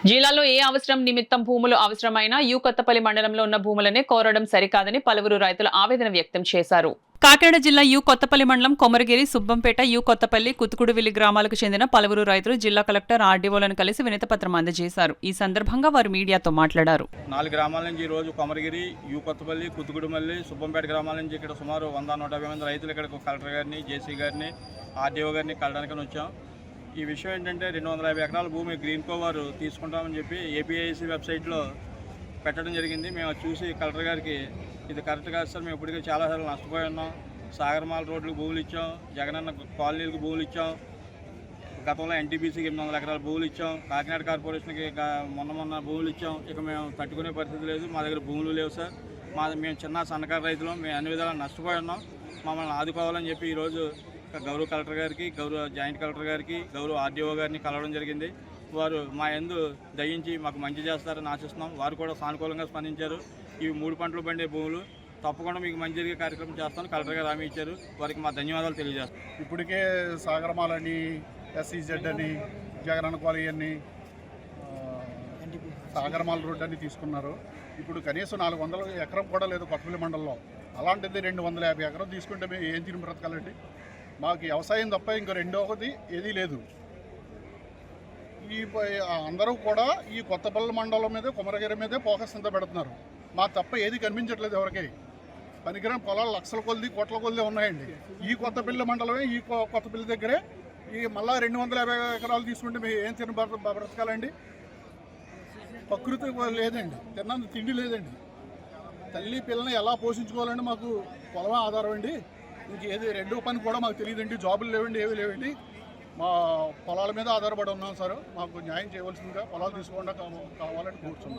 జిల్లాలో ఏ అవసరం నిమిత్తం భూములు అవసరమైనా యు కొత్తపల్లి మండలంలో ఉన్న భూములనే కోరడం సరికాదని పలువురు రైతులు ఆవేదన వ్యక్తం చేశారు. కాకినాడ జిల్లా యు కొత్తపల్లి మండలం కొమరగిరి, సుబ్బంపేట, యు కొత్తపల్లి, కుతుకుడువిల్లి గ్రామాలకు చెందిన పలువురు రైతులు జిల్లా కలెక్టర్ ఆర్డీఓలను కలిసి వినతిపత్రం అందజేశారు. ఈ సందర్భంగా వారు మీడియాతో మాట్లాడారు. 4 గ్రామాల నుంచి ఈ రోజు కొమరగిరి, యు కొత్తపల్లి, కుతుకుడుమల్లి, సుబ్బంపేట గ్రామాల నుంచి ఇక్కడ సుమారు 100-150 మంది రైతులు ఇక్కడికి కలెక్టర్ గారిని, జేసీ గారిని, ఆర్డీఓ గారిని కలవడానికి వచ్చాం. ఈ విషయం ఏంటంటే 250 ఎకరాల భూమి గ్రీన్కో వారు తీసుకుంటామని చెప్పి ఏపీఐసి వెబ్సైట్లో పెట్టడం జరిగింది. మేము చూసి కలెక్టర్ గారికి ఇది కరెక్ట్ కాదు సార్, మేము ఇప్పటికే చాలాసార్లు నష్టపోయి ఉన్నాం. సాగరమాల రోడ్లకు భూములు ఇచ్చాం, జగనన్న కాలనీలకు భూములు ఇచ్చాం, గతంలో ఎన్టీపీసీకి 800 ఎకరాల భూములు ఇచ్చాం, కాకినాడ కార్పొరేషన్కి మొన్న భూములు ఇచ్చాం. ఇక మేము తట్టుకునే పరిస్థితి లేదు, మా దగ్గర భూములు లేవు సార్. మేము చిన్న సన్నకారు రైతులు, మేము అన్ని విధాలు నష్టపోయి ఉన్నాం. మమ్మల్ని ఆదుకోవాలని చెప్పి ఈరోజు గౌరవ కలెక్టర్ గారికి, గౌరవ జాయింట్ కలెక్టర్ గారికి, గౌరవ ఆర్డీఓ గారిని కలవడం జరిగింది. వారు మా యందు దయించి మాకు మంచి చేస్తారని ఆశిస్తున్నాం. వారు కూడా సానుకూలంగా స్పందించారు. ఇవి 3 పంటలు పండే భూములు, తప్పకుండా మీకు మంచి జరిగే కార్యక్రమం చేస్తాను కలెక్టర్ గారు హామీ ఇచ్చారు. వారికి మా ధన్యవాదాలు తెలియజేస్తాం. ఇప్పటికే సాగరమాలని, ఎస్ఈజెడ్ అని, జగనన్న కాలనీ అని, సాగరమాల రోడ్ అని తీసుకున్నారు. ఇప్పుడు కనీసం 400 ఎకరం కూడా లేదు కొత్తపల్లి మండలంలో. అలాంటిది 250 ఎకరం తీసుకుంటే మేము ఏం తిరిగి బ్రతకాలండి? మాకు వ్యవసాయం తప్ప ఇంకో రెండవది ఏదీ లేదు. అందరూ కూడా ఈ కొత్తపల్లి మండలం మీదే, కొమరగిరి మీదే ఫోకస్ అంతా పెడుతున్నారు. మా తప్ప ఏది కనిపించట్లేదు ఎవరికి. పనికిరాని పొలాలు లక్షల కొద్ది, కోట్ల కొద్ది ఉన్నాయండి. ఈ కొత్తపల్లి మండలమే, ఈ కొత్తపల్లి దగ్గరే ఈ మళ్ళీ 250 ఎకరాలు తీసుకుంటే మేము ఏం తిని బ్రతకాలండి? ప్రకృతి లేదండి, తిన్నంత తిండి లేదండి. తల్లి పిల్లని ఎలా పోషించుకోవాలండి? మాకు పొలమే ఆధారం అండి. ఇంకేది రెండో పని కూడా మాకు తెలియదండి. జాబులు లేవండి, ఏవి లేవండి. మా పొలాల మీద ఆధారపడి ఉన్నాం సార్. మాకు న్యాయం చేయవలసిందిగా పొలాలు తీసుకోకుండా కావాలని కూర్చున్నాం.